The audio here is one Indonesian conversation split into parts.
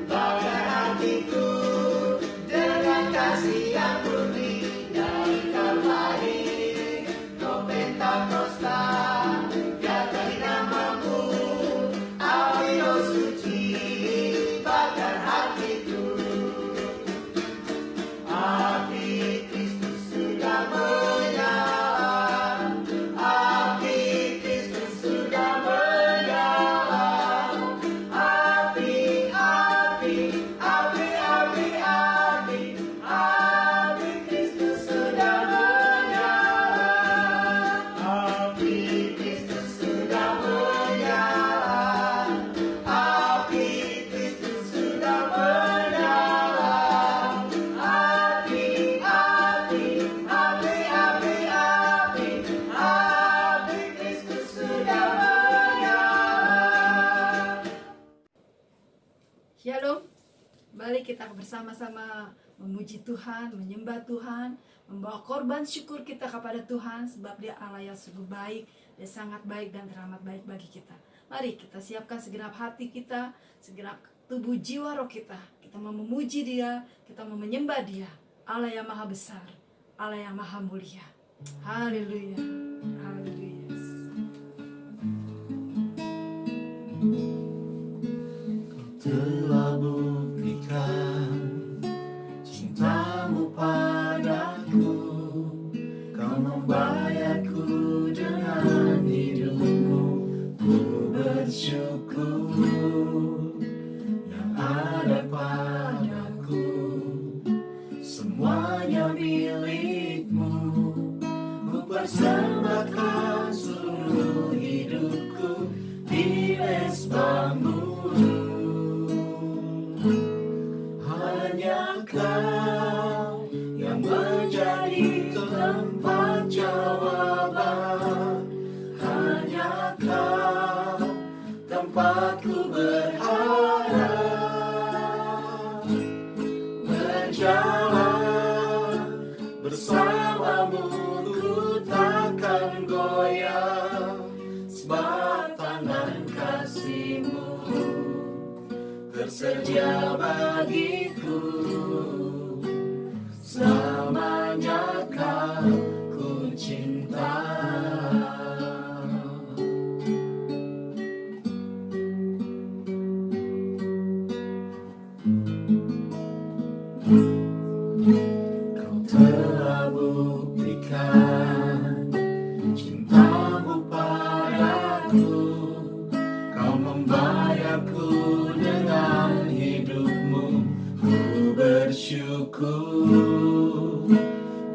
Bakar hatiku dengan kasih yang murni dari Kalvari, kau Pentakosta, diatai namamu, api roh suci, bakar hatiku. Api Kristus sudah menyala, api Kristus sudah menyala, api, api, api, api, api, api Kristus sudah menyala, api Kristus sudah menyala, api Kristus sudah menyala, api, api, api, api, api, api Kristus sudah menyala. Shalom, balik kita bersama-sama memuji Tuhan, menyembah Tuhan, membawa korban syukur kita kepada Tuhan, sebab Dia Allah yang sungguh baik, Dia sangat baik dan teramat baik bagi kita. Mari kita siapkan segenap hati kita, segenap tubuh jiwa roh kita mau memuji Dia, kita mau menyembah Dia, Allah yang maha besar, Allah yang maha mulia. Haleluya, haleluya. Telah buktikan cintamu padaku, kau membayarku dengan hidupmu, ku bersyukur. Yang ada padaku semuanya milikmu, ku persembahkan seluruh hidupku di mesbahmu. Hanya Kau yang menjadi tempat jawaban, hanya Kau tempatku berharap. Berjalan bersamamu ku takkan goyang, sebab tangan kasih-Mu tersedia bagiku. Selamanya Kau ku cinta. Kau telah buktikan cintamu padaku, kau membayarku dengan hidupmu, ku bersyukur.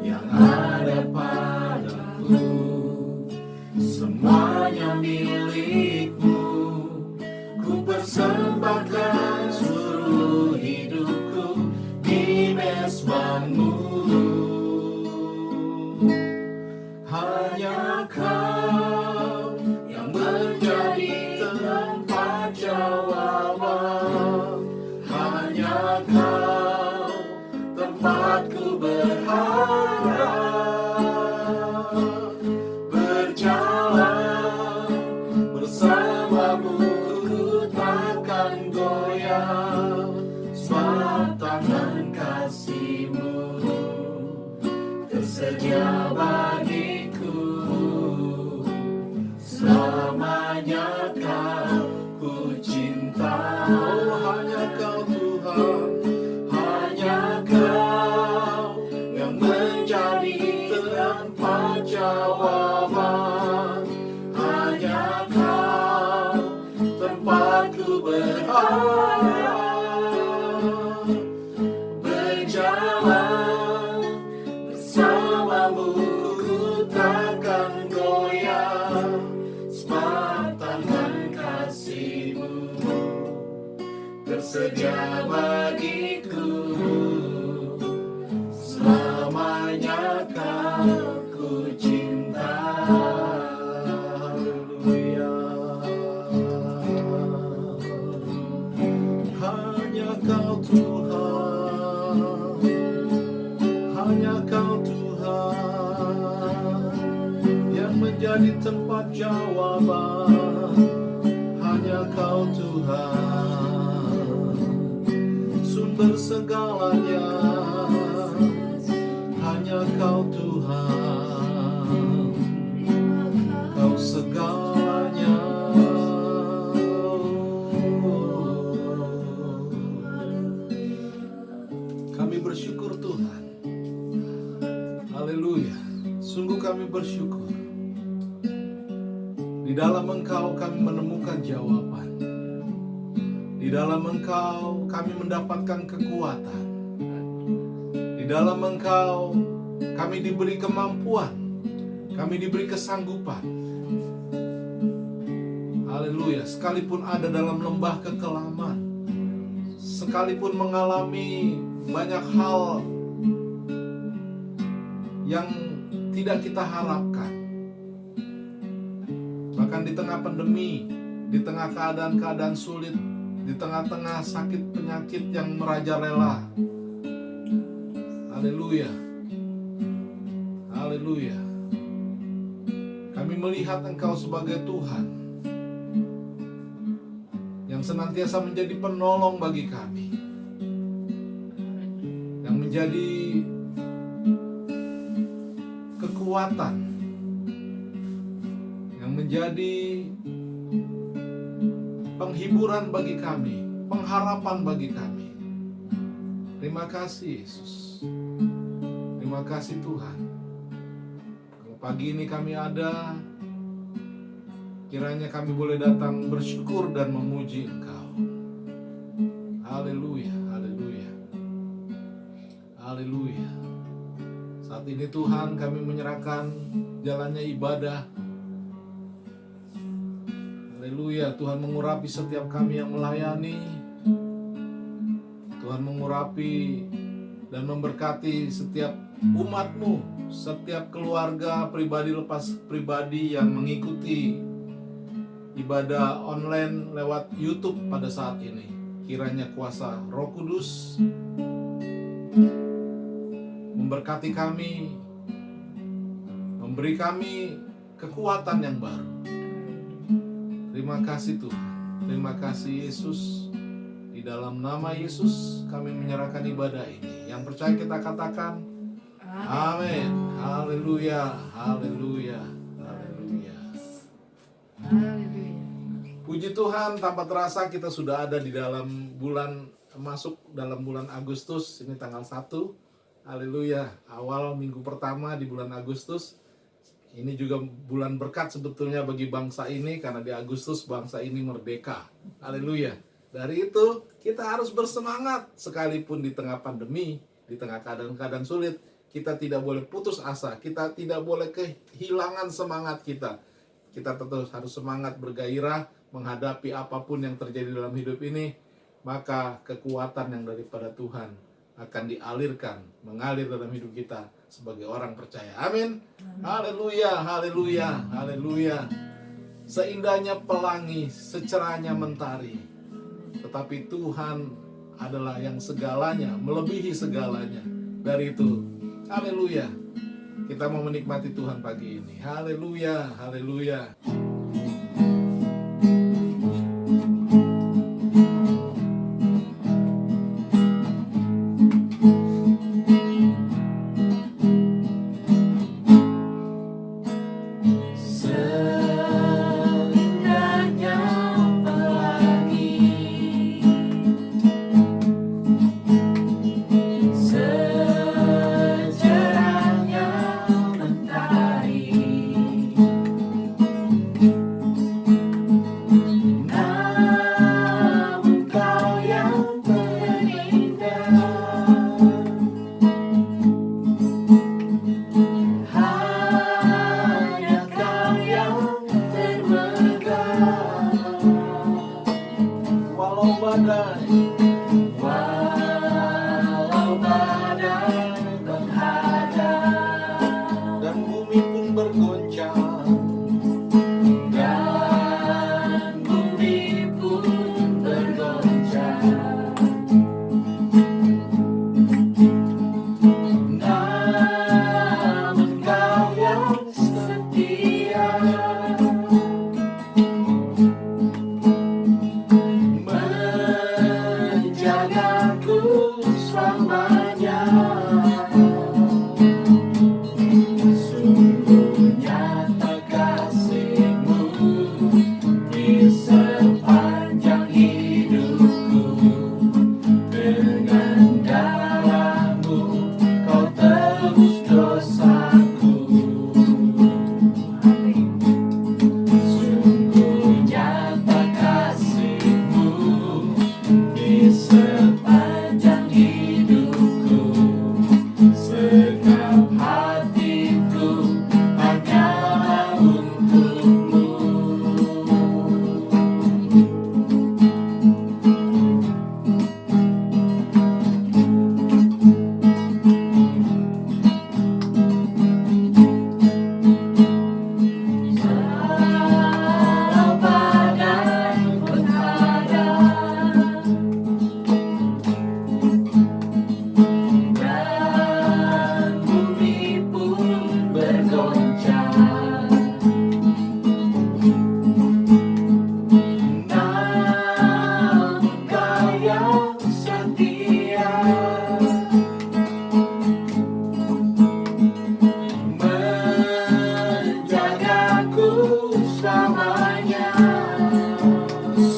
Yang ada padaku semuanya milikmu, ku persembahkan seluruh hidupku di mesbahmu. Hanya Kau yang menjadi tempat jawaban, hanya Kau tempatku berharap. Berjalan bersamamu ku takkan goyang, sebab tangan kasih-Mu tersedia bagiku. Selamanya Kau ku cinta. Oh, hanya Kau Tuhan, hanya Kau yang menjadi tempat jawaban, hanya Kau tempatku berharap. Berjalan bersamamu ku takkan goyang, sebab tangan kasih-Mu tersedia bagiku. Selamanya Kau ku cinta. Haleluya. Hanya Kau Tuhan, hanya Kau Tuhan yang menjadi tempat jawaban, hanya Kau Kau Tuhan, sumber segalanya. Hanya Kau Tuhan, Kau segalanya. Kami bersyukur Tuhan. Haleluya. Sungguh kami bersyukur. Di dalam Engkau kami menemukan jawaban. Di dalam Engkau kami mendapatkan kekuatan. Di dalam Engkau kami diberi kemampuan. Kami diberi kesanggupan. Haleluya. Sekalipun ada dalam lembah kekelaman, sekalipun mengalami banyak hal yang tidak kita harapkan, bahkan di tengah pandemi, di tengah keadaan-keadaan sulit, di tengah-tengah sakit penyakit yang merajalela. Haleluya. Haleluya. Kami melihat Engkau sebagai Tuhan yang senantiasa menjadi penolong bagi kami, yang menjadi kekuatan, yang menjadi penghiburan bagi kami, pengharapan bagi kami. Terima kasih Yesus. Terima kasih Tuhan. Kalau pagi ini kami ada, kiranya kami boleh datang bersyukur dan memuji Engkau. Haleluya, haleluya. Haleluya. Saat ini Tuhan kami menyerahkan jalannya ibadah. Haleluya, Tuhan mengurapi setiap kami yang melayani. Tuhan mengurapi dan memberkati setiap umat-Mu, setiap keluarga pribadi lepas pribadi yang mengikuti ibadah online lewat YouTube pada saat ini. Kiranya kuasa Roh Kudus memberkati kami, memberi kami kekuatan yang baru. Terima kasih Tuhan. Terima kasih Yesus. Di dalam nama Yesus kami menyerahkan ibadah ini. Yang percaya kita katakan amin. Haleluya. Haleluya. Haleluya. Haleluya. Puji Tuhan, tanpa terasa kita sudah ada di dalam bulan, masuk dalam bulan Agustus. Ini tanggal 1. Haleluya. Awal minggu pertama di bulan Agustus. Ini juga bulan berkat sebetulnya bagi bangsa ini, karena di Agustus bangsa ini merdeka. Haleluya. Dari itu kita harus bersemangat sekalipun di tengah pandemi, di tengah keadaan-keadaan sulit. Kita tidak boleh putus asa, kita tidak boleh kehilangan semangat kita. Kita tetap harus semangat bergairah menghadapi apapun yang terjadi dalam hidup ini. Maka kekuatan yang daripada Tuhan akan dialirkan, mengalir dalam hidup kita sebagai orang percaya. Amin. Haleluya, haleluya, haleluya. Seindahnya pelangi, secerahnya mentari, tetapi Tuhan adalah yang segalanya, melebihi segalanya. Dari itu, haleluya, kita mau menikmati Tuhan pagi ini. Haleluya, haleluya.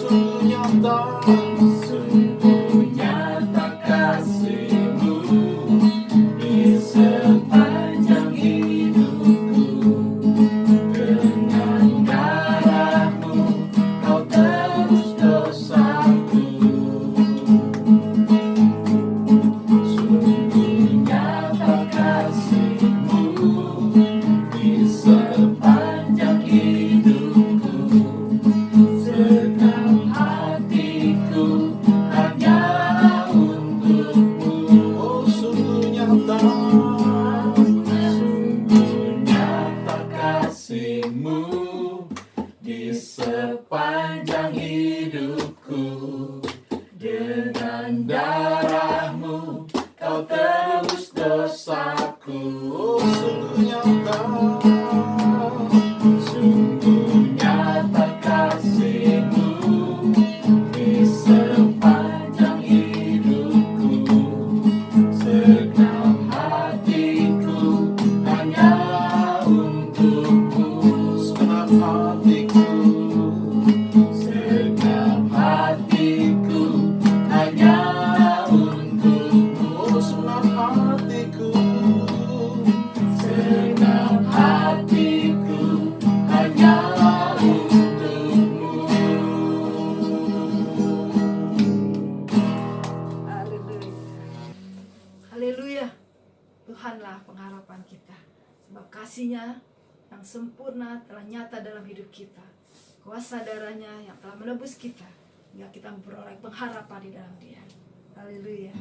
sungguh nyata, sungguh nyata kasih-Mu di sepanjang hidupku. Dengan darah-Mu Kau tebus dosaku. Sungguh nyata kasih-Mu di sepanjang hidupku. Segenap hatiku hanyalah untuk-Mu. oh sungguh nyata, Sungguh nyata kasih-Mu di sepanjang hidupku. Dengan darah-Mu Kau tebus dosaku. oh sungguh nyata, Sungguh nyata kasih-Mu di sepanjang hidupku. Segenap hatiku hanyalah untuk-Mu. segenap hatiku, Segenap hatiku hanyalah untuk-Mu. oh segenap hatiku, Segenap hatiku hanyalah untuk-Mu. Haleluya. Haleluya. Tuhanlah pengharapan kita. Sebab kasih-Nya yang sempurna telah nyata dalam hidup kita. Kuasa darah-Nya yang telah menebus kita, hingga kita memperoleh pengharapan di dalam Dia. Haleluya.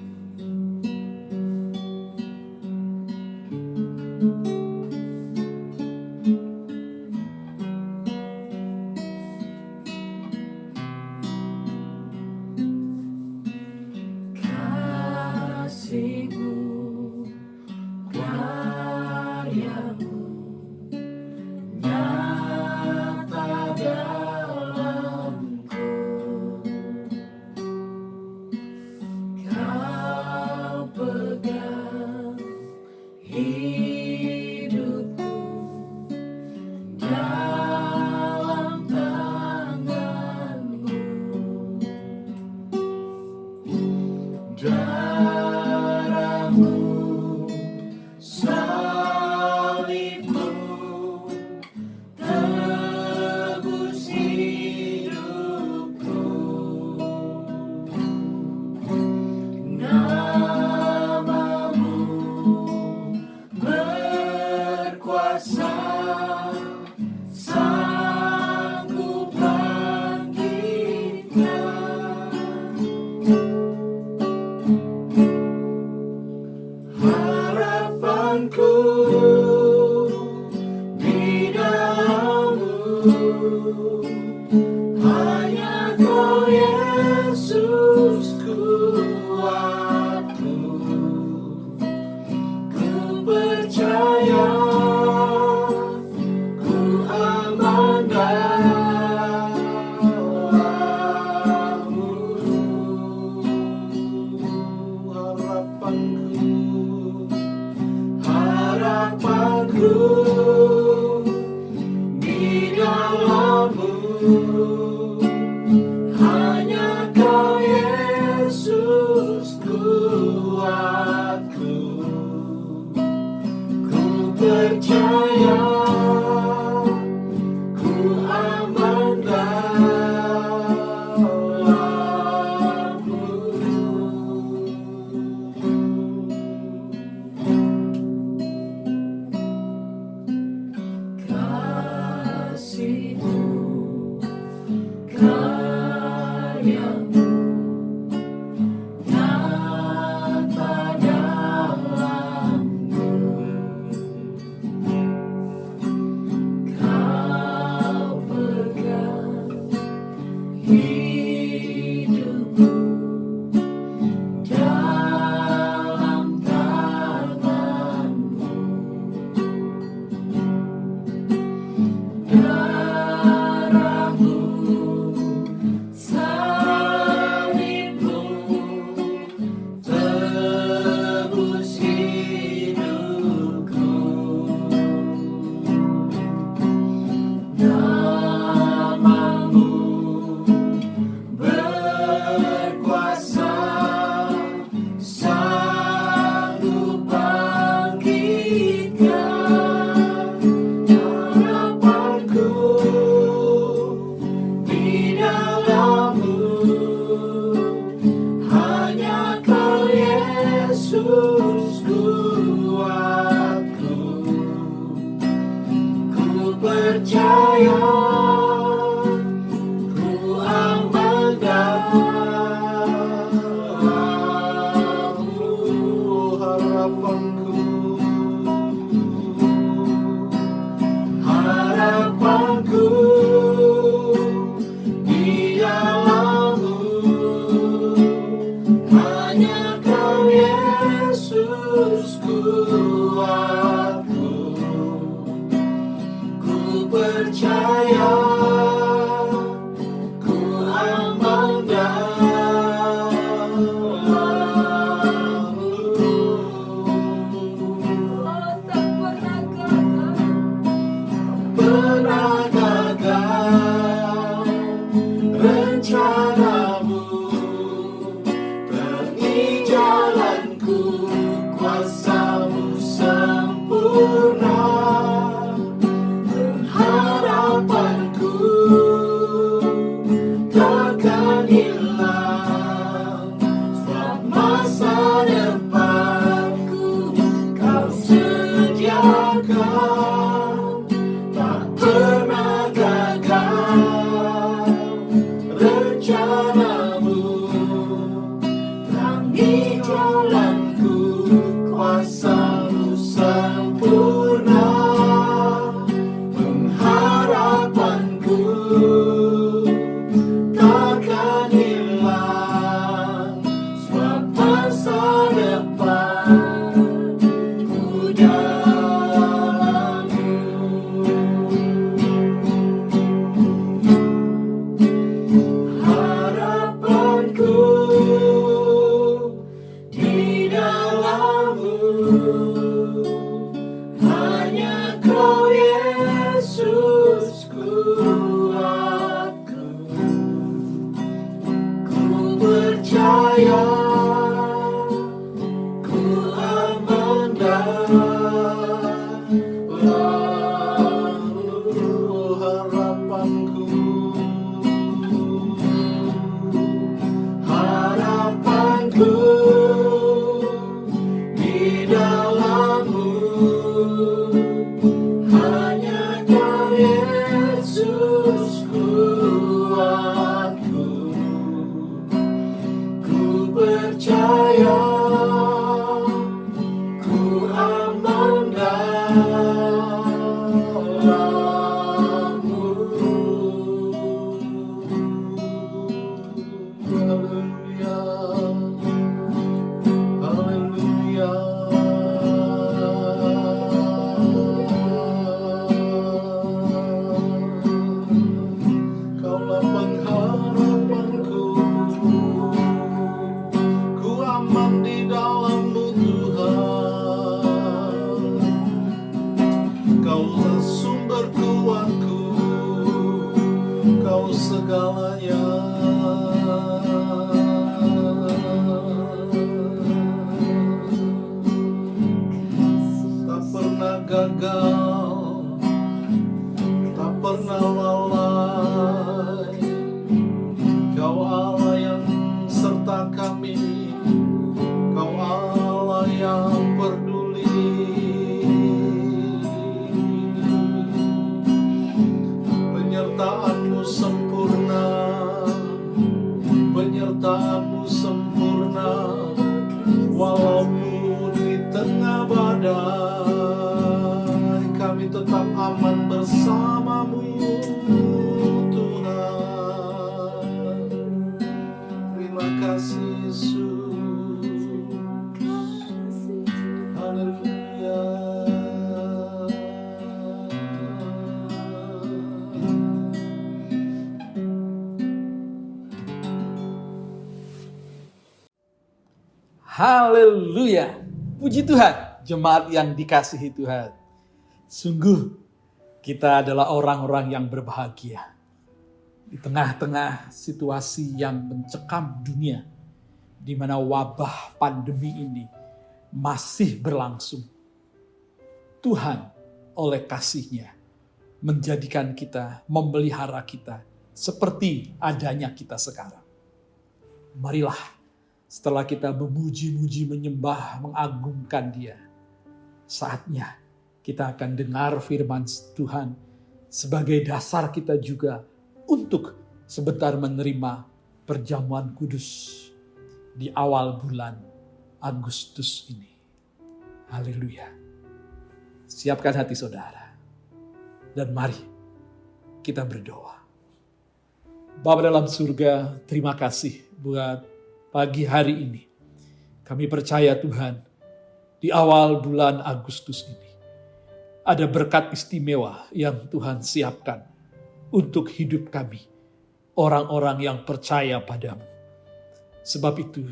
Kasih-Mu, karya-Mu nyata dalamku. Kau pegang hidupku dalam tangan-Mu. Darah-Mu, salib-Mu tebus hidupku. Nama-Mu berkuasa, sanggup bangkitkan. Harapanku di dalam-Mu, hanya Kau Yesus kuatku. Ku percaya, ku aman dalam-Mu. harapanku, Di dalam-Mu, hanya Kau Yesus kuatku. Ku percaya, ku aman dalam-Mu. Kasih-Mu, karya-Mu nyata dalam-Mu. Kau pegang hidupku dalam tangan-Mu. Darah-Mu, salib-Mu hilang, sebab masa depanku Kau sediakan, tak pernah gagal rencanamu. Terangi jalanku, kuasa-Mu sempurna, pengharapanku takkan hilang, sebab masa depanku dalam-Mu. Harapanku di dalam-Mu, hanya Kau Yesus kuatku. Ku percaya, ku aman dalam-Mu. Harapanku, Harapanku di dalam-Mu, hanya Kau Yesus kuatku. Ku percaya, ku aman dalam-Mu. haleluya, haleluya. Kaulah pengharapanku, ku aman di dalam-Mu Tuhan. Kaulah sumber kuatku, Kau segalanya. Tak pernah gagal, tak pernah lalai. Kau Allah yang serta kami, Kau Allah yang peduli. Penyertaan-Mu sempurna, penyertaan-Mu sempurna, walaupun di tengah badai, kami tetap aman bersama-Mu Tuhan. Terima kasih Yesus, haleluya. Haleluya. Puji Tuhan, jemaat yang dikasihi Tuhan. Sungguh kita adalah orang-orang yang berbahagia. Di tengah-tengah situasi yang mencekam dunia, di mana wabah pandemi ini masih berlangsung. Tuhan oleh kasih-Nya menjadikan kita, memelihara kita seperti adanya kita sekarang. Marilah setelah kita memuji-muji, menyembah, mengagungkan Dia, saatnya kita akan dengar firman Tuhan sebagai dasar kita juga untuk sebentar menerima perjamuan kudus di awal bulan Agustus ini. Haleluya. Siapkan hati saudara. Dan mari kita berdoa. Bapa dalam surga, terima kasih buat pagi hari ini. Kami percaya Tuhan, di awal bulan Agustus ini, ada berkat istimewa yang Tuhan siapkan untuk hidup kami, orang-orang yang percaya padamu. Sebab itu,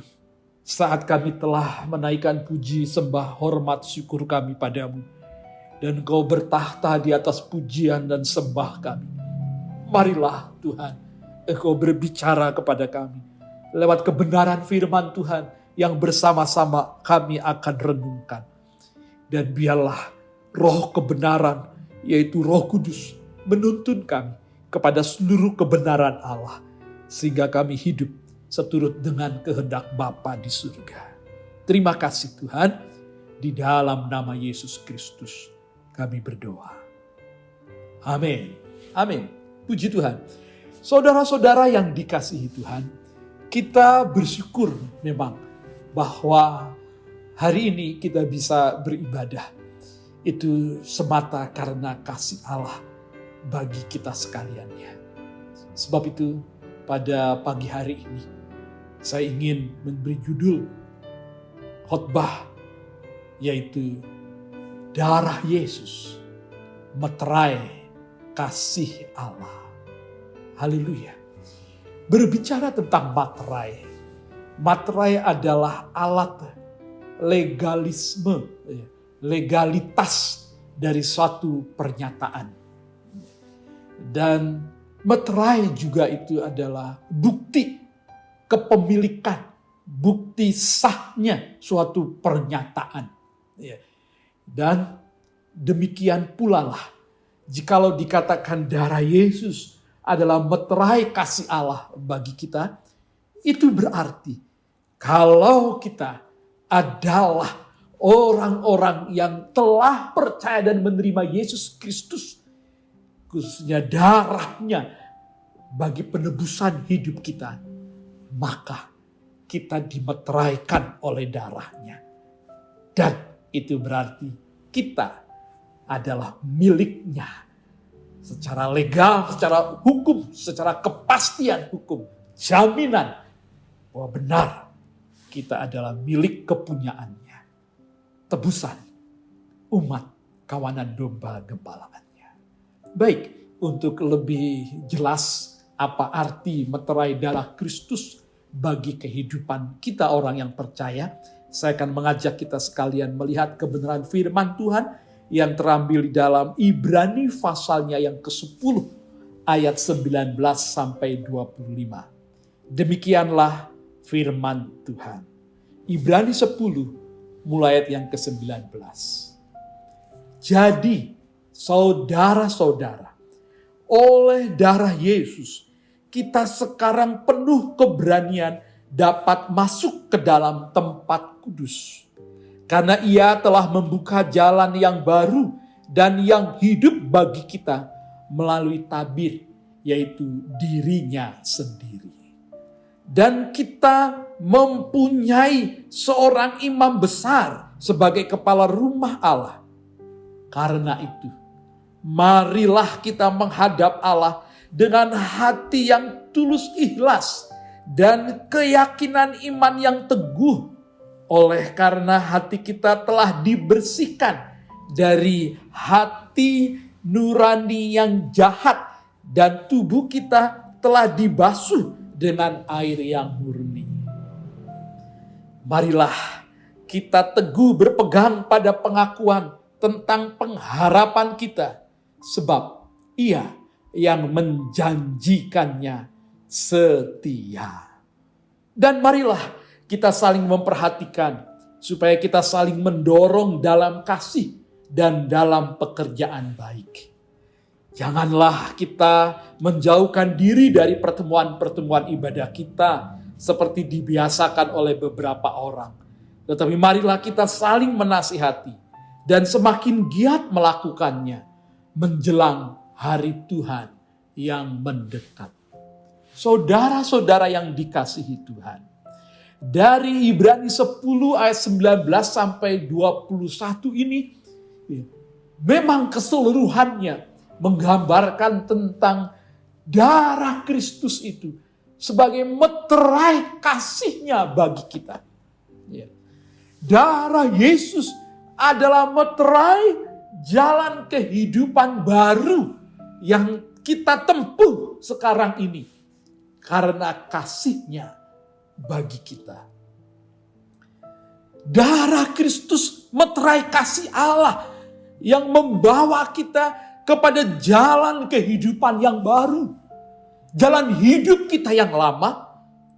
saat kami telah menaikkan puji, sembah, hormat, syukur kami padamu, dan Kau bertahta di atas pujian dan sembah kami, marilah Tuhan, Engkau berbicara kepada kami, lewat kebenaran firman Tuhan yang bersama-sama kami akan renungkan. Dan biarlah roh kebenaran, yaitu Roh Kudus, menuntun kami kepada seluruh kebenaran Allah. Sehingga kami hidup seturut dengan kehendak Bapa di surga. Terima kasih Tuhan, di dalam nama Yesus Kristus kami berdoa. Amin. Amin. Puji Tuhan. Saudara-saudara yang dikasihi Tuhan, kita bersyukur memang bahwa hari ini kita bisa beribadah. Itu semata karena kasih Allah bagi kita sekaliannya. Sebab itu pada pagi hari ini saya ingin memberi judul khotbah, yaitu darah Yesus meterai kasih Allah. Haleluya. Berbicara tentang materai. Materai adalah alat legalisme, legalitas dari suatu pernyataan. Dan materai juga itu adalah bukti kepemilikan, bukti sahnya suatu pernyataan. Dan demikian pula lah, jikalau dikatakan darah Yesus adalah meterai kasih Allah bagi kita, itu berarti kalau kita adalah orang-orang yang telah percaya dan menerima Yesus Kristus, khususnya darahnya bagi penebusan hidup kita, maka kita dimeteraikan oleh darahnya. Dan itu berarti kita adalah miliknya. Secara legal, secara hukum, secara kepastian hukum, jaminan bahwa benar kita adalah milik kepunyaannya. Tebusan umat kawanan domba gembalaannya. Baik, untuk lebih jelas apa arti meterai darah Kristus bagi kehidupan kita orang yang percaya, saya akan mengajak kita sekalian melihat kebenaran firman Tuhan yang terambil di dalam Ibrani pasalnya yang ke-10 ayat 19 sampai 25. Demikianlah firman Tuhan. Ibrani 10 mulai ayat yang ke-19. Jadi saudara-saudara, oleh darah Yesus kita sekarang penuh keberanian dapat masuk ke dalam tempat kudus. Karena ia telah membuka jalan yang baru dan yang hidup bagi kita melalui tabir, yaitu dirinya sendiri. Dan kita mempunyai seorang imam besar sebagai kepala rumah Allah. Karena itu, marilah kita menghadap Allah dengan hati yang tulus ikhlas dan keyakinan iman yang teguh. Oleh karena hati kita telah dibersihkan dari hati nurani yang jahat dan tubuh kita telah dibasuh dengan air yang murni. Marilah kita teguh berpegang pada pengakuan tentang pengharapan kita, sebab Ia yang menjanjikannya setia. Dan marilah kita saling memperhatikan supaya kita saling mendorong dalam kasih dan dalam pekerjaan baik. Janganlah kita menjauhkan diri dari pertemuan-pertemuan ibadah kita seperti dibiasakan oleh beberapa orang. Tetapi marilah kita saling menasihati dan semakin giat melakukannya menjelang hari Tuhan yang mendekat. Saudara-saudara yang dikasihi Tuhan, dari Ibrani 10 ayat 19 sampai 21 ini memang keseluruhannya menggambarkan tentang darah Kristus itu sebagai meterai kasihnya bagi kita. Darah Yesus adalah meterai jalan kehidupan baru yang kita tempuh sekarang ini karena kasihnya bagi kita. Darah Kristus meterai kasih Allah yang membawa kita kepada jalan kehidupan yang baru. Jalan hidup kita yang lama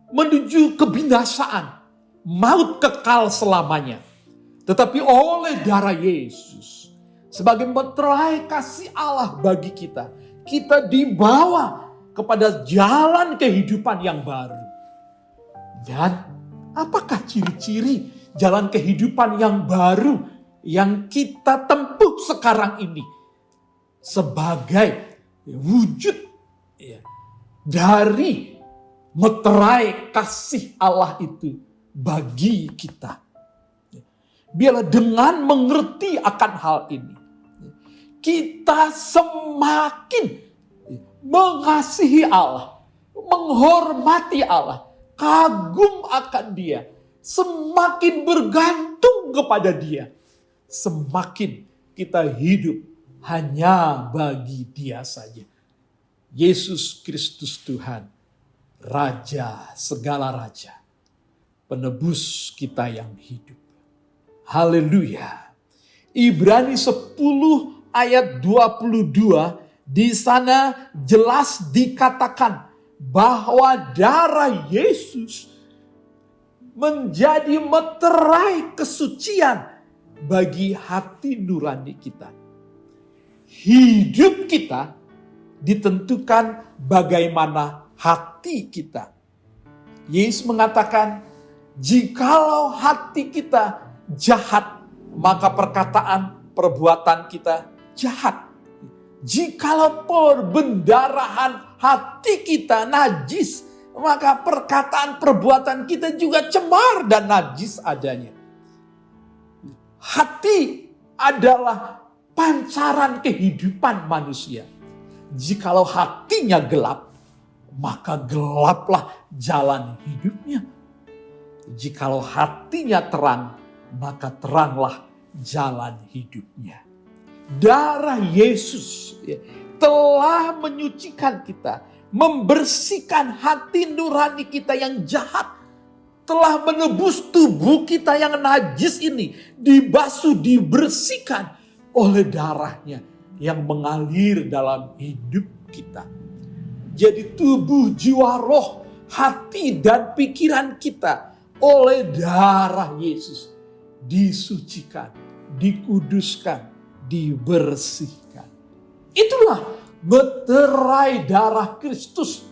menuju kebinasaan, maut kekal selamanya. Tetapi oleh darah Yesus sebagai meterai kasih Allah bagi kita, kita dibawa kepada jalan kehidupan yang baru. Dan apakah ciri-ciri jalan kehidupan yang baru yang kita tempuh sekarang ini sebagai wujud dari meterai kasih Allah itu bagi kita? Biarlah dengan mengerti akan hal ini, kita semakin mengasihi Allah, menghormati Allah, kagum akan Dia, semakin bergantung kepada Dia, semakin kita hidup hanya bagi Dia saja. Yesus Kristus Tuhan, Raja segala raja, penebus kita yang hidup. Haleluya. Ibrani 10 ayat 22, di sana jelas dikatakan bahwa darah Yesus menjadi meterai kesucian bagi hati nurani kita. Hidup kita ditentukan bagaimana hati kita. Yesus mengatakan, jikalau hati kita jahat, maka perkataan, perbuatan kita jahat. Jikalau perbendarahan hati kita najis, maka perkataan, perbuatan kita juga cemar dan najis adanya. Hati adalah pancaran kehidupan manusia. Jikalau hatinya gelap, maka gelaplah jalan hidupnya. Jikalau hatinya terang, maka teranglah jalan hidupnya. Darah Yesus telah menyucikan kita, membersihkan hati nurani kita yang jahat, telah menebus tubuh kita yang najis ini, dibasuh, dibersihkan oleh darahnya yang mengalir dalam hidup kita. Jadi tubuh, jiwa, roh, hati dan pikiran kita oleh darah Yesus disucikan, dikuduskan, dibersihkan. Itulah meterai darah Kristus,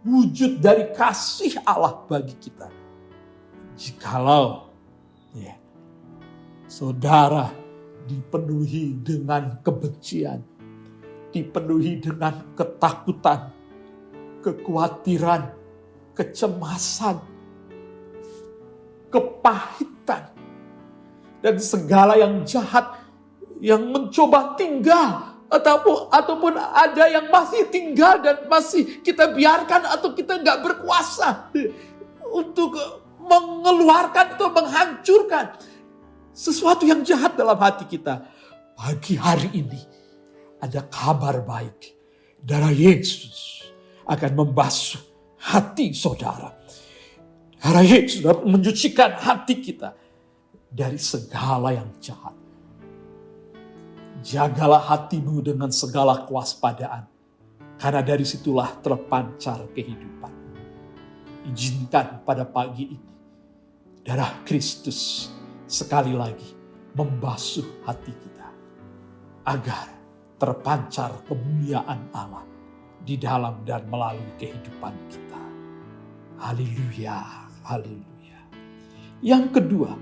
wujud dari kasih Allah bagi kita. Jikalau saudara dipenuhi dengan kebencian, dipenuhi dengan ketakutan, kekhawatiran, kecemasan, kepahitan, dan segala yang jahat yang mencoba tinggal, ataupun ada yang masih tinggal dan masih kita biarkan atau kita nggak berkuasa untuk mengeluarkan atau menghancurkan sesuatu yang jahat dalam hati kita. Pagi hari ini ada kabar baik. Darah Yesus akan membasuh hati saudara. Darah Yesus dapat menyucikan hati kita dari segala yang jahat. Jagalah hatimu dengan segala kewaspadaan, karena dari situlah terpancar kehidupan. Izinkan pada pagi ini darah Kristus sekali lagi membasuh hati kita, agar terpancar kemuliaan Allah di dalam dan melalui kehidupan kita. Haleluya, haleluya. Yang kedua,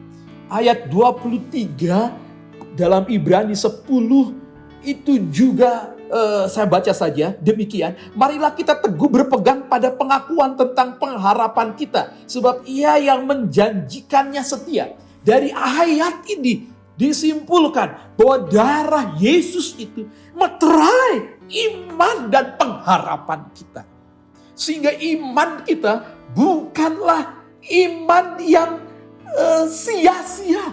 ayat 23 dalam Ibrani 10 itu juga saya baca saja demikian. Marilah kita teguh berpegang pada pengakuan tentang pengharapan kita, sebab Ia yang menjanjikannya setia. Dari ayat ini disimpulkan bahwa darah Yesus itu meterai iman dan pengharapan kita. Sehingga iman kita bukanlah iman yang sia-sia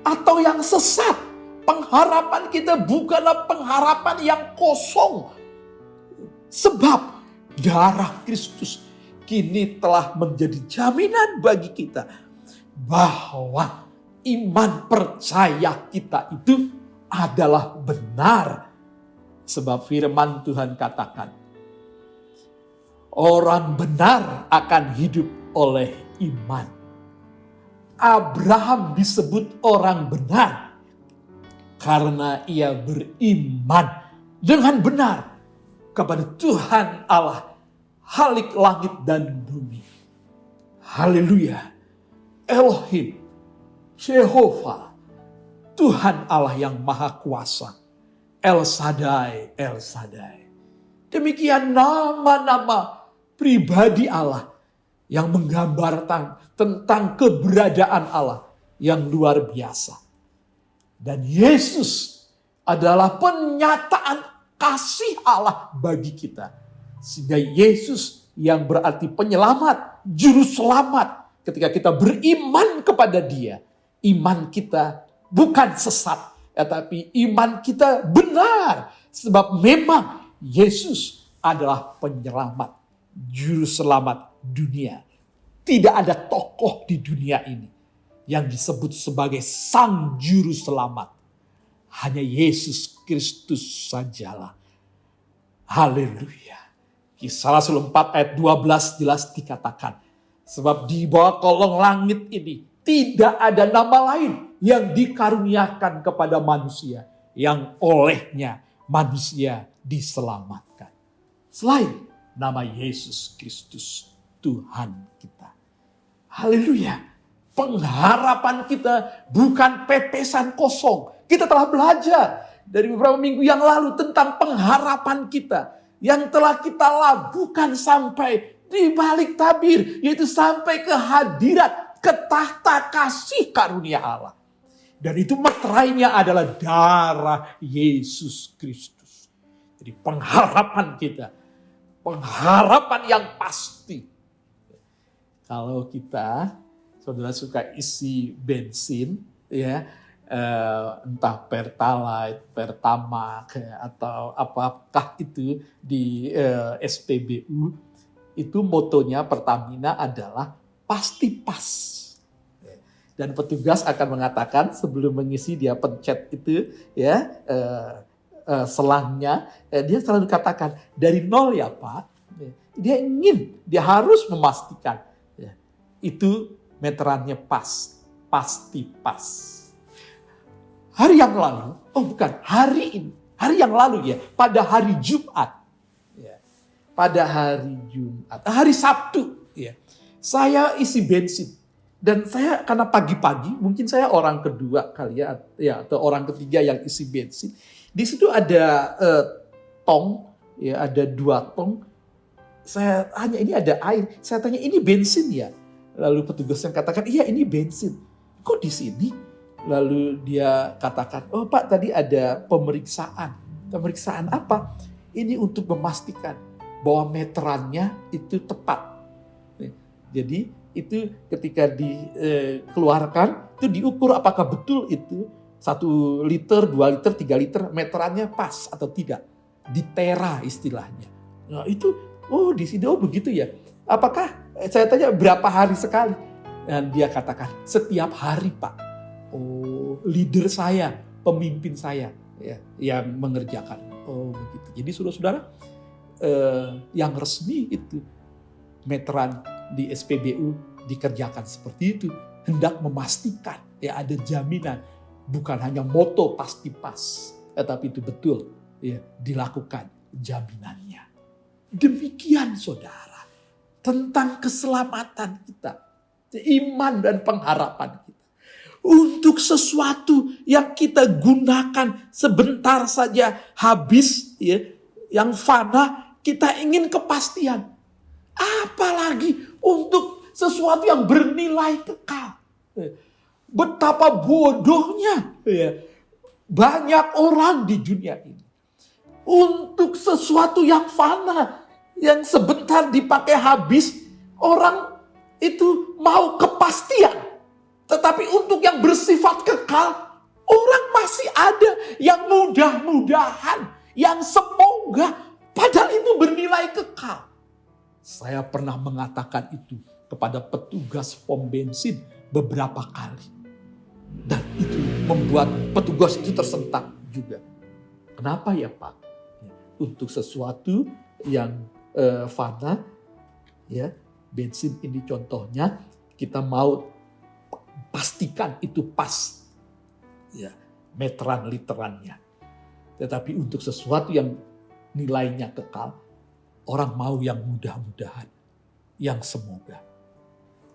atau yang sesat. Pengharapan kita bukanlah pengharapan yang kosong. Sebab darah Kristus kini telah menjadi jaminan bagi kita bahwa iman percaya kita itu adalah benar. Sebab firman Tuhan katakan, orang benar akan hidup oleh iman. Abraham disebut orang benar karena ia beriman dengan benar kepada Tuhan Allah, Khalik langit dan bumi. Haleluya. Elohim, Jehovah, Tuhan Allah yang Maha Kuasa. El Shaddai, El Shaddai. Demikian nama-nama pribadi Allah yang menggambarkan tentang keberadaan Allah yang luar biasa. Dan Yesus adalah penyataan kasih Allah bagi kita. Sehingga Yesus yang berarti penyelamat, juru selamat. Ketika kita beriman kepada Dia, iman kita bukan sesat, tetapi iman kita benar. Sebab memang Yesus adalah penyelamat, juru selamat dunia. Tidak ada tokoh di dunia ini yang disebut sebagai sang juru selamat. Hanya Yesus Kristus sajalah. Haleluya. Kisah Rasul 4 ayat 12 jelas dikatakan. Sebab di bawah kolong langit ini tidak ada nama lain yang dikaruniakan kepada manusia. Yang olehnya manusia diselamatkan. Selain nama Yesus Kristus Tuhan kita. Haleluya. Pengharapan kita bukan pepesan kosong. Kita telah belajar dari beberapa minggu yang lalu tentang pengharapan kita. Yang telah kita labuhkan sampai di balik tabir, yaitu sampai ke hadirat, ke tahta kasih karunia Allah. Dan itu meterainya adalah darah Yesus Kristus. Jadi pengharapan kita, pengharapan yang pasti. Kalau kita, saudara suka isi bensin, ya, entah Pertalite, Pertamax, atau apakah itu di SPBU, itu motonya Pertamina adalah pasti pas. Dan petugas akan mengatakan sebelum mengisi dia pencet itu, ya, selangnya, dia selalu katakan dari 0 ya Pak. Dia harus memastikan, ya, itu meterannya pas, pasti pas. Hari yang lalu, hari yang lalu ya, pada hari Jumat, ya, pada hari Jumat, hari Sabtu, ya, saya isi bensin. Dan saya karena pagi-pagi, mungkin saya orang kedua kali ya, atau orang ketiga yang isi bensin. Di situ ada tong, ya, ada 2 tong. Saya tanya, ini ada air. Saya tanya, ini bensin ya? Lalu petugas yang katakan, iya ini bensin. Kok di sini? Lalu dia katakan, oh Pak tadi ada pemeriksaan. Pemeriksaan apa? Ini untuk memastikan bahwa meterannya itu tepat. Jadi itu ketika dikeluarkan, itu diukur apakah betul itu 1 liter, 2 liter, 3 liter meterannya pas atau tidak. Ditera istilahnya. Nah itu, oh di sini, oh begitu ya. Apakah, saya tanya berapa hari sekali? Dan dia katakan, setiap hari Pak. Oh, leader saya, pemimpin saya, ya, yang mengerjakan. Oh begitu. Jadi saudara-saudara, yang resmi itu meteran di SPBU dikerjakan seperti itu, hendak memastikan ya ada jaminan, bukan hanya moto pasti pas, tetapi itu betul ya dilakukan jaminannya. Demikian saudara tentang keselamatan kita, iman dan pengharapan kita. Untuk sesuatu yang kita gunakan sebentar saja habis, ya, yang fana, kita ingin kepastian. Apalagi untuk sesuatu yang bernilai kekal. Betapa bodohnya, ya, banyak orang di dunia ini. Untuk sesuatu yang fana, yang sebentar dipakai habis, orang itu mau kepastian. Tetapi untuk yang bersifat kekal, orang masih ada yang mudah-mudahan, yang semoga, padahal itu bernilai kekal. Saya pernah mengatakan itu kepada petugas pom bensin beberapa kali. Dan itu membuat petugas itu tersentak juga. Kenapa ya Pak? Untuk sesuatu yang fana, ya, bensin ini contohnya, kita mau pastikan itu pas, ya, meteran literannya. Tetapi untuk sesuatu yang nilainya kekal, orang mau yang mudah-mudahan, yang semoga.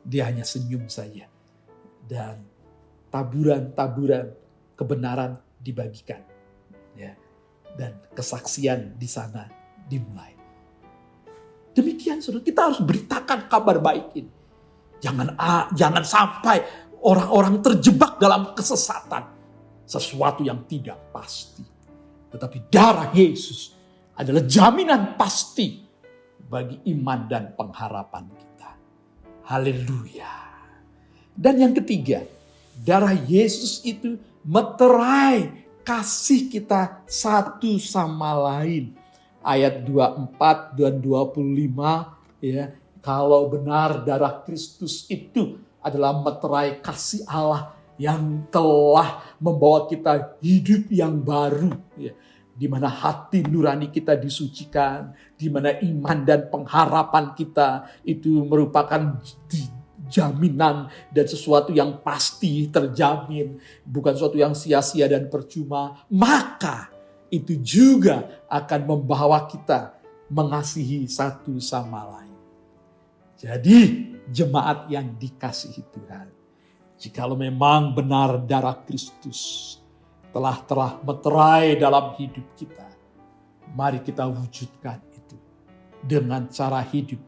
dia hanya senyum saja. Dan taburan-taburan kebenaran dibagikan. Ya. Dan kesaksian di sana dimulai. Demikian saudara, kita harus beritakan kabar baik ini. Jangan sampai orang-orang terjebak dalam kesesatan. Sesuatu yang tidak pasti. Tetapi darah Yesus adalah jaminan pasti bagi iman dan pengharapan kita. Haleluya. Dan yang ketiga, darah Yesus itu meterai kasih kita satu sama lain. Ayat 24 dan 25, ya, kalau benar darah Kristus itu adalah meterai kasih Allah yang telah membawa kita hidup yang baru, ya, di mana hati nurani kita disucikan, di mana iman dan pengharapan kita itu merupakan jaminan dan sesuatu yang pasti terjamin, bukan sesuatu yang sia-sia dan percuma, maka itu juga akan membawa kita mengasihi satu sama lain. Jadi jemaat yang dikasihi Tuhan, jikalau memang benar darah Kristus telah meterai dalam hidup kita, mari kita wujudkan itu dengan cara hidup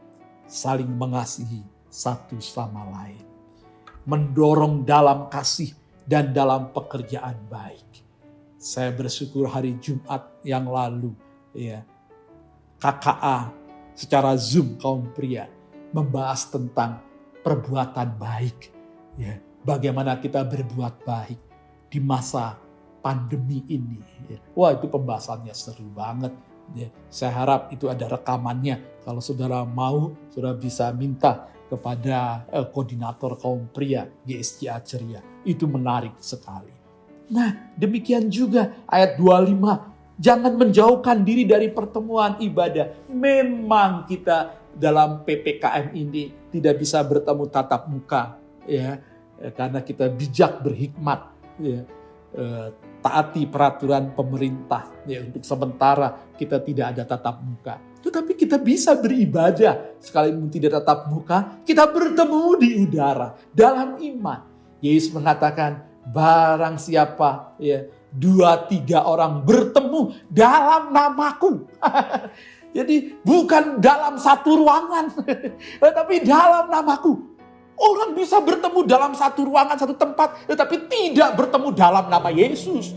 saling mengasihi satu sama lain, mendorong dalam kasih dan dalam pekerjaan baik. Saya bersyukur hari Jumat yang lalu, ya, KKA secara Zoom kaum pria membahas tentang perbuatan baik, ya, bagaimana kita berbuat baik di masa pandemi ini. Ya. Wah, itu pembahasannya seru banget. Ya. Saya harap itu ada rekamannya. Kalau saudara mau, saudara bisa minta kepada koordinator kaum pria GSJA Ceria. Itu menarik sekali. Nah, demikian juga ayat 25. Jangan menjauhkan diri dari pertemuan ibadah. Memang kita dalam PPKM ini tidak bisa bertemu tatap muka, ya, karena kita bijak berhikmat, ya, taati peraturan pemerintah, ya, untuk sementara kita tidak ada tatap muka. Tetapi kita bisa beribadah sekalipun tidak tatap muka, kita bertemu di udara dalam iman. Yesus mengatakan, barang siapa, ya, 2-3 orang bertemu dalam namaku. Jadi bukan dalam satu ruangan, tetapi dalam namaku. Orang bisa bertemu dalam satu ruangan, satu tempat, tetapi tidak bertemu dalam nama Yesus.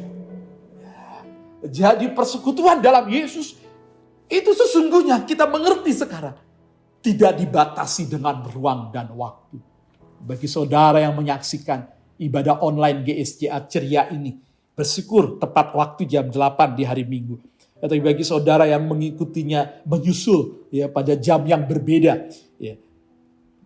Jadi persekutuan dalam Yesus itu sesungguhnya kita mengerti sekarang tidak dibatasi dengan ruang dan waktu. Bagi saudara yang menyaksikan ibadah online GSJA Ceria ini, bersyukur tepat waktu jam 8 di hari Minggu. Tapi bagi saudara yang mengikutinya menyusul, ya, pada jam yang berbeda, ya,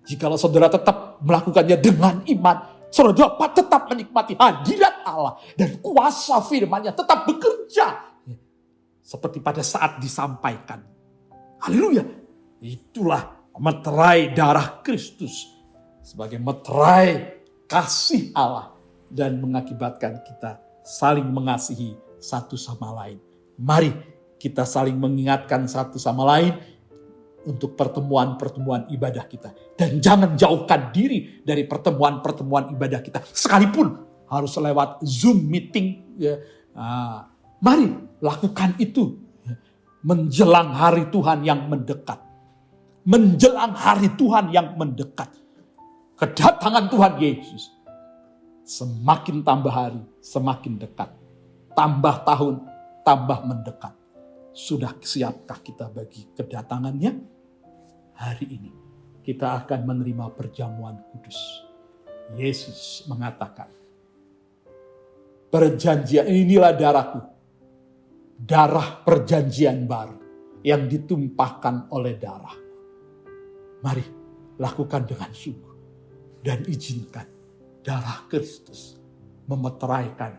jikalau saudara tetap melakukannya dengan iman, saudara dapat tetap menikmati hadirat Allah dan kuasa firman-Nya tetap bekerja, ya, seperti pada saat disampaikan. Haleluya. Itulah meterai darah Kristus sebagai meterai kasih Allah dan mengakibatkan kita saling mengasihi satu sama lain. Mari kita saling mengingatkan satu sama lain untuk pertemuan-pertemuan ibadah kita. Dan jangan jauhkan diri dari pertemuan-pertemuan ibadah kita. Sekalipun harus lewat Zoom meeting. Ya. Mari lakukan itu. Menjelang hari Tuhan yang mendekat. Menjelang hari Tuhan yang mendekat. Kedatangan Tuhan Yesus. Semakin tambah hari, semakin dekat. Tambah tahun, tambah mendekat. Sudah siapkah kita bagi kedatangannya? Hari ini kita akan menerima perjamuan kudus. Yesus mengatakan, perjanjian inilah darahku, darah perjanjian baru yang ditumpahkan oleh darah. Mari lakukan dengan sungguh dan izinkan darah Kristus memeteraikan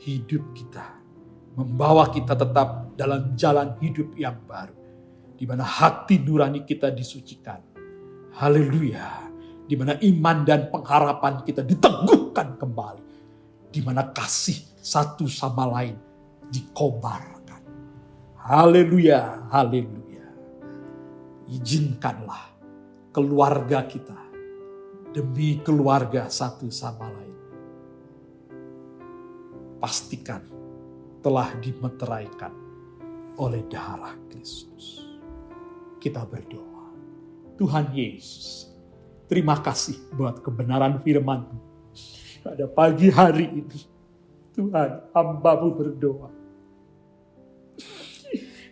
hidup kita, membawa kita tetap dalam jalan hidup yang baru, di mana hati nurani kita disucikan. Haleluya. Di mana iman dan pengharapan kita diteguhkan kembali, di mana kasih satu sama lain dikobarkan. Haleluya, haleluya. Izinkanlah keluarga kita demi keluarga satu sama lain. Pastikan telah dimeteraikan oleh darah Kristus. Kita berdoa. Tuhan Yesus, terima kasih buat kebenaran firman-Mu. Pada pagi hari ini, Tuhan, hamba-Mu berdoa.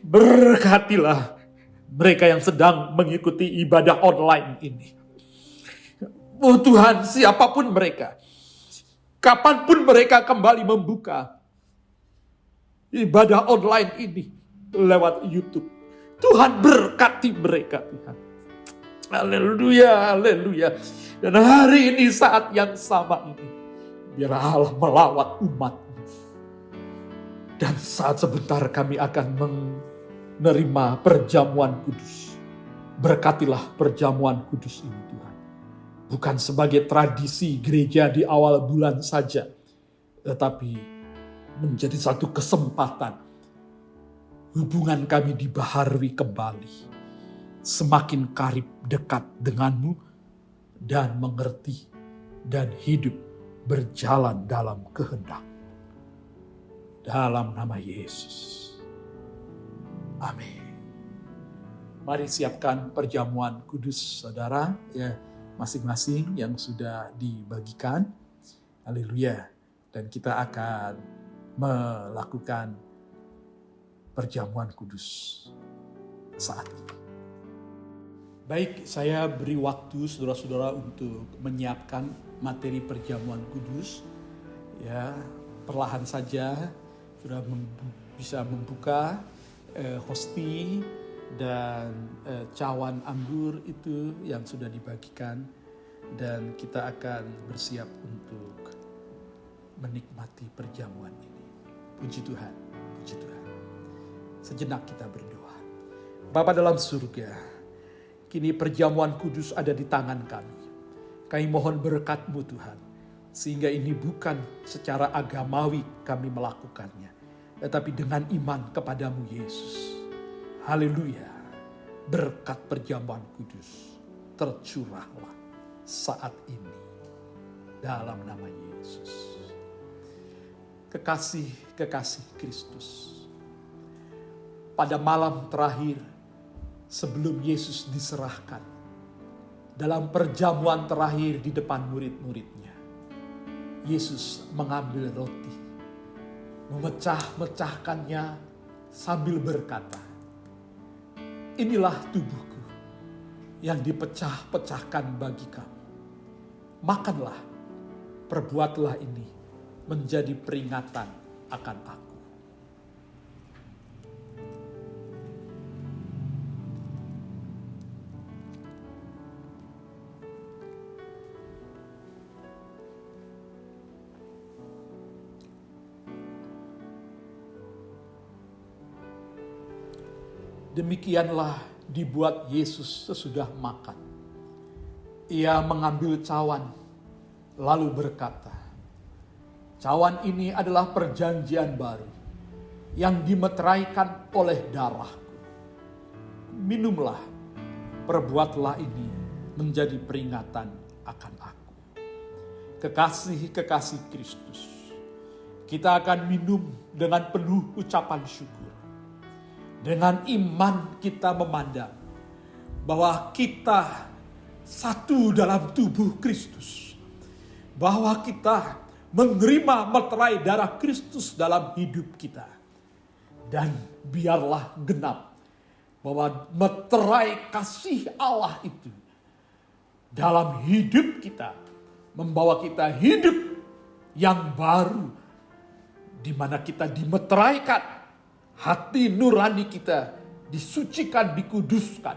Berkatilah mereka yang sedang mengikuti ibadah online ini. Oh Tuhan, siapapun mereka, kapanpun mereka kembali membuka ibadah online ini lewat YouTube, Tuhan berkati mereka, Tuhan. Haleluya, haleluya. Dan hari ini saat yang sama ini, biar Allah melawat umat. Dan saat sebentar kami akan menerima perjamuan kudus. Berkatilah perjamuan kudus ini, Tuhan. Bukan sebagai tradisi gereja di awal bulan saja, tetapi menjadi satu kesempatan hubungan kami dibaharui kembali, semakin karib dekat dengan-Mu dan mengerti dan hidup berjalan dalam kehendak. Dalam nama Yesus. Amin. Mari siapkan perjamuan kudus saudara, ya, masing-masing yang sudah dibagikan. Haleluya. Dan kita akan melakukan perjamuan kudus saat ini. Baik, saya beri waktu saudara-saudara untuk menyiapkan materi perjamuan kudus. Ya, perlahan saja sudah bisa membuka hosti dan cawan anggur itu yang sudah dibagikan, dan kita akan bersiap untuk menikmati perjamuan ini. Puji Tuhan, puji Tuhan. Sejenak kita berdoa. Bapa dalam surga, kini perjamuan kudus ada di tangan kami. Kami mohon berkat-Mu Tuhan, sehingga ini bukan secara agamawi kami melakukannya, tetapi dengan iman kepadamu Yesus. Haleluya. Berkat perjamuan kudus tercurahlah saat ini dalam nama Yesus. Kekasih-kekasih Kristus, pada malam terakhir sebelum Yesus diserahkan, dalam perjamuan terakhir di depan murid-muridnya, Yesus mengambil roti, memecah-mecahkannya sambil berkata, "Inilah tubuhku yang dipecah-pecahkan bagi kamu. Makanlah, perbuatlah ini menjadi peringatan akan aku." Demikianlah dibuat Yesus sesudah makan. Ia mengambil cawan, lalu berkata, "Cawan ini adalah perjanjian baru yang dimeteraikan oleh darahku. Minumlah, perbuatlah ini menjadi peringatan akan aku." Kekasih-kekasih Kristus, kita akan minum dengan penuh ucapan syukur. Dengan iman kita memandang bahwa kita satu dalam tubuh Kristus. Bahwa kita menerima meterai darah Kristus dalam hidup kita. Dan biarlah genap bahwa meterai kasih Allah itu dalam hidup kita membawa kita hidup yang baru, di mana kita dimeteraikan. Hati nurani kita disucikan, dikuduskan.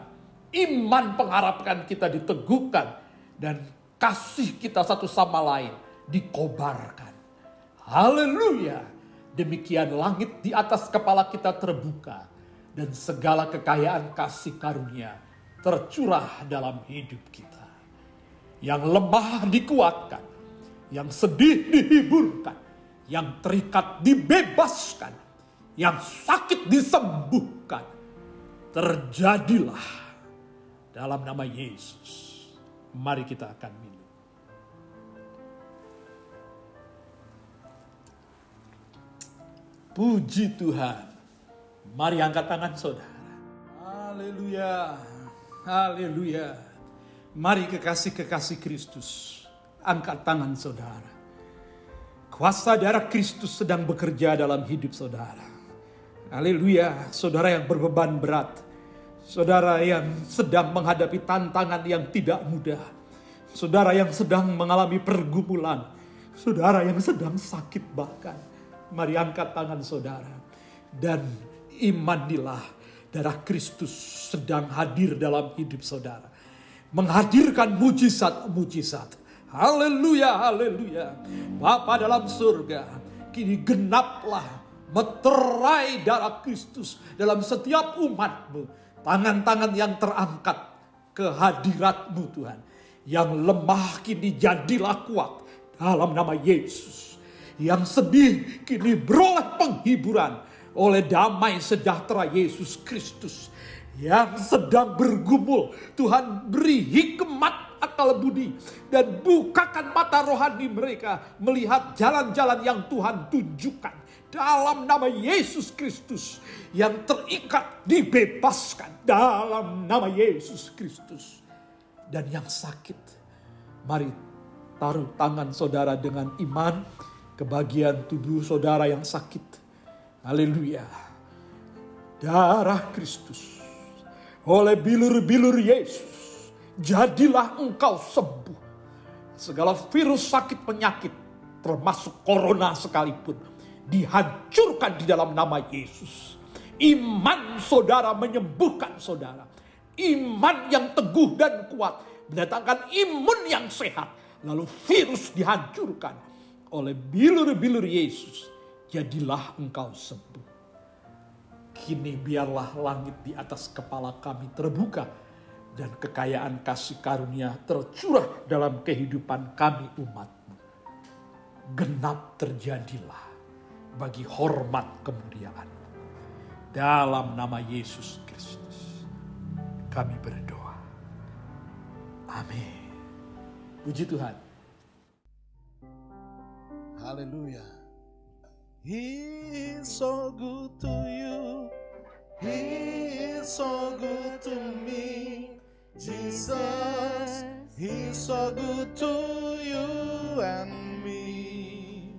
Iman pengharapan kita diteguhkan. Dan kasih kita satu sama lain dikobarkan. Haleluya. Demikian langit di atas kepala kita terbuka. Dan segala kekayaan kasih karunia tercurah dalam hidup kita. Yang lemah dikuatkan. Yang sedih dihiburkan. Yang terikat dibebaskan. Yang sakit disembuhkan. Terjadilah dalam nama Yesus. Mari kita akan minum. Puji Tuhan. Mari angkat tangan saudara. Haleluya. Haleluya. Mari kekasih-kekasih Kristus, angkat tangan saudara. Kuasa darah Kristus sedang bekerja dalam hidup saudara. Haleluya. Saudara yang berbeban berat, saudara yang sedang menghadapi tantangan yang tidak mudah, saudara yang sedang mengalami pergumulan, saudara yang sedang sakit bahkan. Mari angkat tangan saudara. Dan imanilah, darah Kristus sedang hadir dalam hidup saudara. Menghadirkan mujizat-mujizat. Haleluya, haleluya. Bapa dalam surga, kini genaplah meterai darah Kristus dalam setiap umat-Mu. Tangan-tangan yang terangkat ke hadirat-Mu Tuhan. Yang lemah kini jadilah kuat dalam nama Yesus. Yang sedih kini beroleh penghiburan oleh damai sejahtera Yesus Kristus. Yang sedang bergumul, Tuhan beri hikmat akal budi dan bukakan mata rohani mereka melihat jalan-jalan yang Tuhan tunjukkan. Dalam nama Yesus Kristus, yang terikat dibebaskan dalam nama Yesus Kristus. Dan yang sakit, mari taruh tangan saudara dengan iman ke bagian tubuh saudara yang sakit. Haleluya. Darah Kristus, oleh bilur-bilur Yesus, jadilah engkau sembuh. Segala virus sakit penyakit, termasuk corona sekalipun, dihancurkan di dalam nama Yesus. Iman saudara menyembuhkan saudara. Iman yang teguh dan kuat mendatangkan imun yang sehat. Lalu virus dihancurkan oleh bilur-bilur Yesus, jadilah engkau sembuh. Kini biarlah langit di atas kepala kami terbuka dan kekayaan kasih karunia tercurah dalam kehidupan kami umat-Mu. Genap terjadilah bagi hormat kemuliaan. Dalam nama Yesus Kristus kami berdoa. Amin. Puji Tuhan. Haleluya. He is so good to you. He is so good to me. Jesus, He is so good to you and me.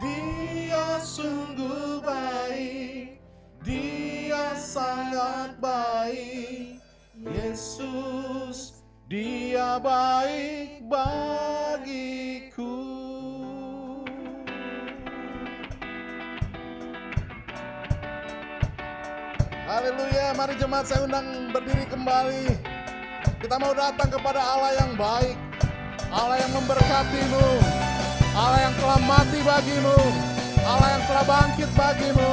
Dia sungguh baik, Dia sangat baik. Yesus, Dia baik bagiku. Haleluya, mari jemaat saya undang berdiri kembali. Kita mau datang kepada Allah yang baik, Allah yang memberkatimu, Allah yang telah mati bagimu, Allah yang telah bangkit bagimu.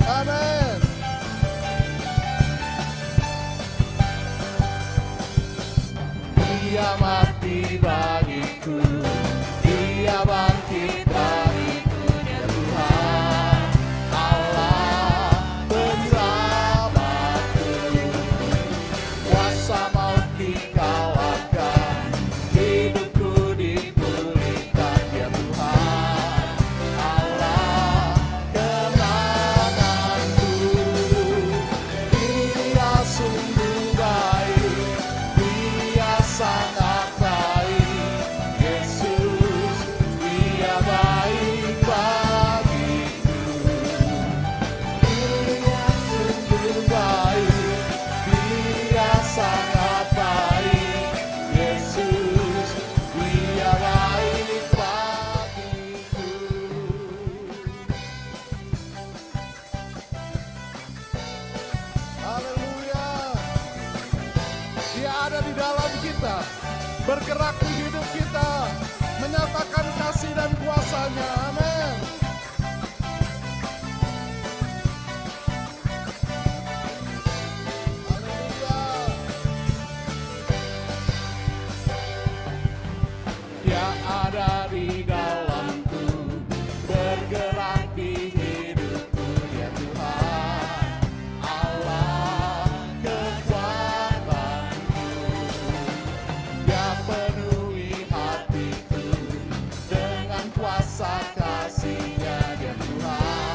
Amin. Dia mati bagiku, Dia bangkit bagiku, ya Tuhan, Allah penyelamatku. Kuasa maut dikalahkan, hidupku dipulihkan, ya Tuhan, Allah kemenanganku. Dia sungguh baik, Dia sangat baik. Yesus, Dia baik bagiku. Dia sungguh baik, Dia sangat baik. Yesus, Dia baik bagiku. Haleluya. Dia ada di dalam kita, bergerak di hidup kita, menyatakan kasih dan kuasa-Nya. Amin. Haleluya. Dia ada di dalamku, bergerak di hidupku, ya Tuhan, Allah kekuatanku. Dia penuhi hatiku dengan kuasa kasih-Nya, ya Tuhan.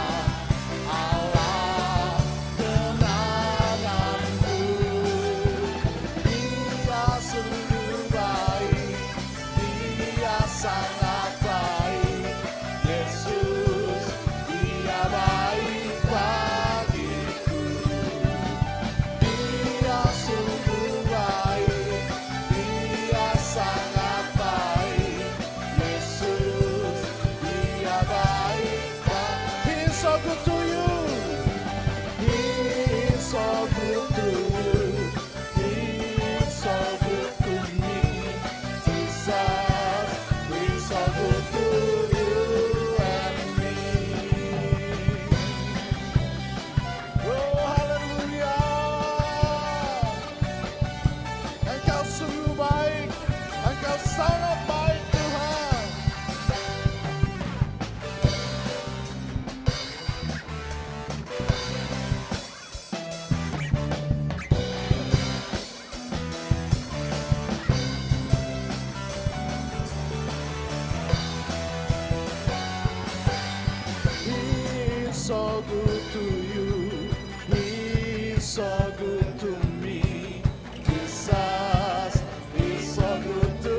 so good to you. He's so good to me. Jesus is so good to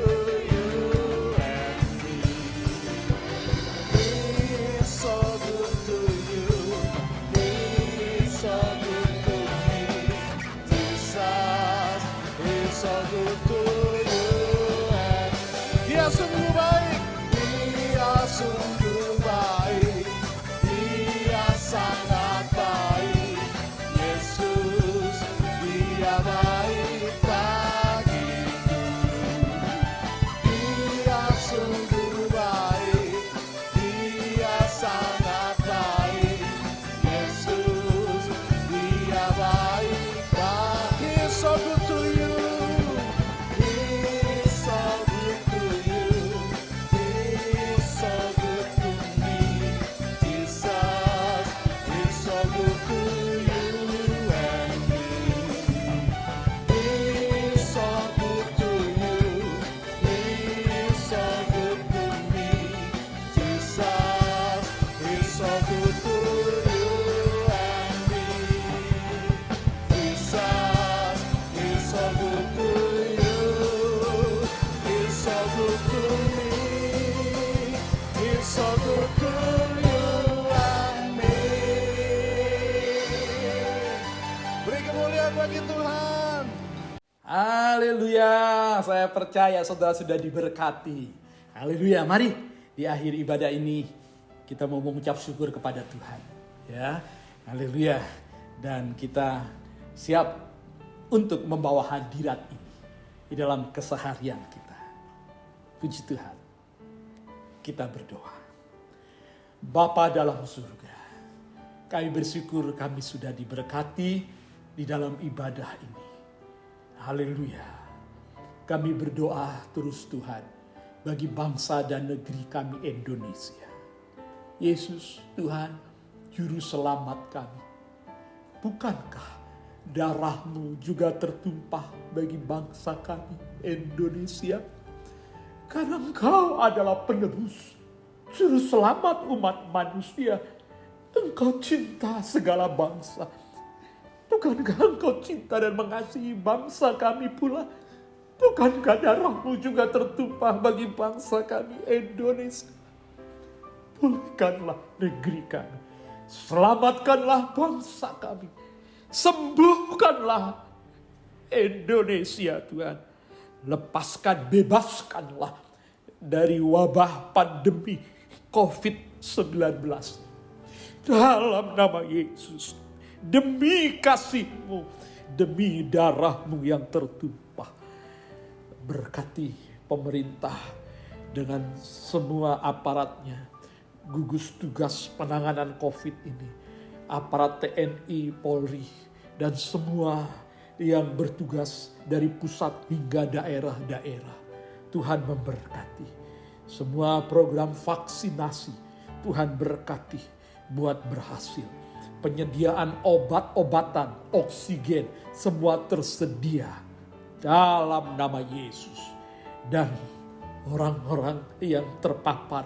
you and me. He's so good to you. He's so good to me. Jesus is so good to you and me. Dia sungguh baik. Dia sungguh baik. Dia sangat baik. Yesus, dia baik bagiku. Dia sungguh baik. Dia sangat baik. Yesus, dia baik bagiku. He's so good to you. He's so good to you. He's so good to me. Jesus is so good to you and me. He's so good to you. He's so good to me. Jesus is so good to you and me. Jesus is so good to you. He's so good to me. He's so good to you and me. Beri kemuliaan bagi Tuhan. Haleluya, saya percaya saudara sudah diberkati. Haleluya, mari di akhir ibadah ini kita mau mengucap syukur kepada Tuhan. Ya, haleluya. Dan kita siap untuk membawa hadirat ini di dalam keseharian kita. Puji Tuhan. Kita berdoa. Bapa dalam surga, kami bersyukur kami sudah diberkati di dalam ibadah ini. Haleluya. Kami berdoa terus Tuhan bagi bangsa dan negeri kami Indonesia. Yesus Tuhan, Juru Selamat kami. Bukankah darah-Mu juga tertumpah bagi bangsa kami Indonesia? Karena Engkau adalah penebus, Juru Selamat umat manusia. Engkau cinta segala bangsa. Bukankah Engkau cinta dan mengasihi bangsa kami pula? Bukankah darah-Mu juga tertumpah bagi bangsa kami Indonesia? Pulihkanlah negeri kami. Selamatkanlah bangsa kami. Sembuhkanlah Indonesia Tuhan. Lepaskan, bebaskanlah dari wabah pandemi COVID-19. Dalam nama Yesus. Demi kasih-Mu, demi darah-Mu yang tertumpah. Berkati pemerintah dengan semua aparatnya. Gugus tugas penanganan COVID ini. Aparat TNI, Polri, dan semua yang bertugas dari pusat hingga daerah-daerah. Tuhan memberkati. Semua program vaksinasi Tuhan berkati buat berhasil. Penyediaan obat-obatan, oksigen, semua tersedia dalam nama Yesus. Dan orang-orang yang terpapar,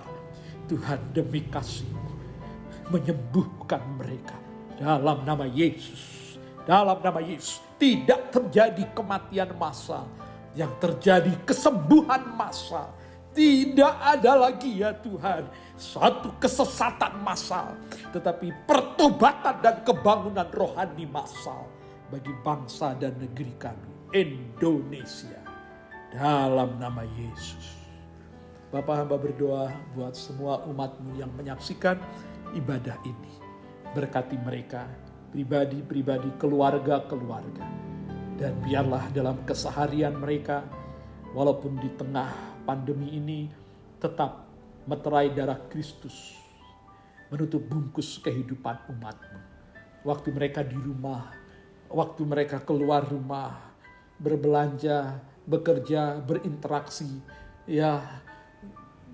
Tuhan demi kasih-Mu menyembuhkan mereka dalam nama Yesus. Dalam nama Yesus tidak terjadi kematian massal, yang terjadi kesembuhan massal. Tidak ada lagi ya Tuhan satu kesesatan massal, tetapi pertobatan dan kebangunan rohani massal bagi bangsa dan negeri kami Indonesia dalam nama Yesus. Bapa, hamba berdoa buat semua umat-Mu yang menyaksikan ibadah ini. Berkati mereka, pribadi-pribadi, keluarga-keluarga. Dan biarlah dalam keseharian mereka, walaupun di tengah pandemi ini, tetap meterai darah Kristus, menutup bungkus kehidupan umat-Mu. Waktu mereka di rumah, waktu mereka keluar rumah, berbelanja, bekerja, berinteraksi, ya,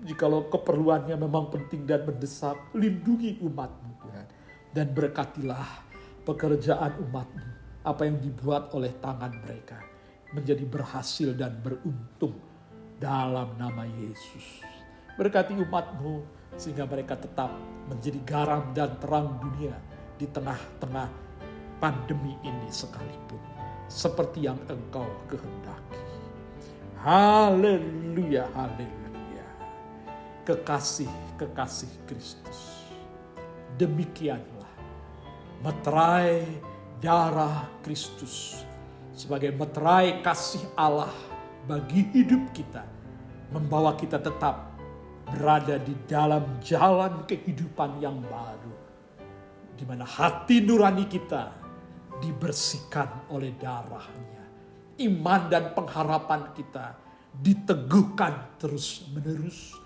jikalau keperluannya memang penting dan mendesak, lindungi umat-Mu Tuhan. Dan berkatilah pekerjaan umat-Mu, apa yang dibuat oleh tangan mereka, menjadi berhasil dan beruntung dalam nama Yesus. Berkati umat-Mu sehingga mereka tetap menjadi garam dan terang dunia di tengah-tengah pandemi ini sekalipun, seperti yang Engkau kehendaki. Haleluya, haleluya. Kekasih Kristus, demikianlah meterai darah Kristus sebagai meterai kasih Allah bagi hidup kita, membawa kita tetap berada di dalam jalan kehidupan yang baru, di mana hati nurani kita dibersihkan oleh darahnya. Iman dan pengharapan kita diteguhkan terus-menerus,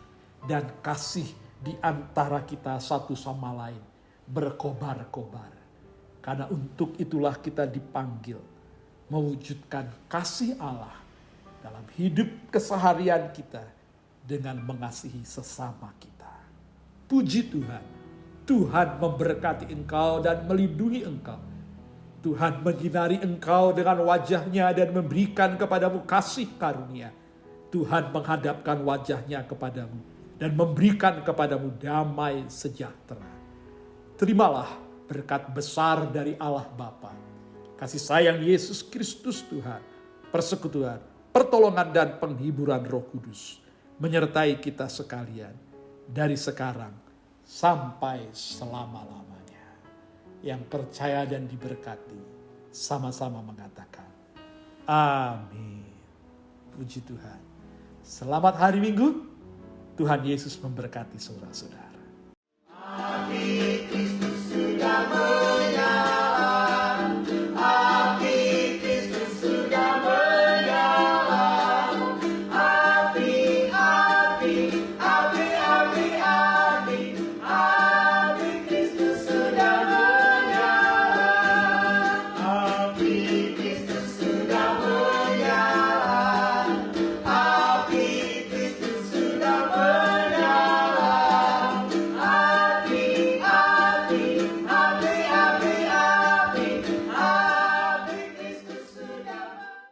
dan kasih di antara kita satu sama lain berkobar-kobar. Karena untuk itulah kita dipanggil mewujudkan kasih Allah dalam hidup keseharian kita dengan mengasihi sesama kita. Puji Tuhan, Tuhan memberkati engkau dan melindungi engkau. Tuhan menyinari engkau dengan wajahnya dan memberikan kepadamu kasih karunia. Tuhan menghadapkan wajahnya kepadamu dan memberikan kepadamu damai sejahtera. Terimalah berkat besar dari Allah Bapa, kasih sayang Yesus Kristus Tuhan, persekutuan, pertolongan dan penghiburan Roh Kudus menyertai kita sekalian dari sekarang sampai selama-lamanya. Yang percaya dan diberkati sama-sama mengatakan amin. Puji Tuhan. Selamat hari Minggu. Tuhan Yesus memberkati saudara-saudara.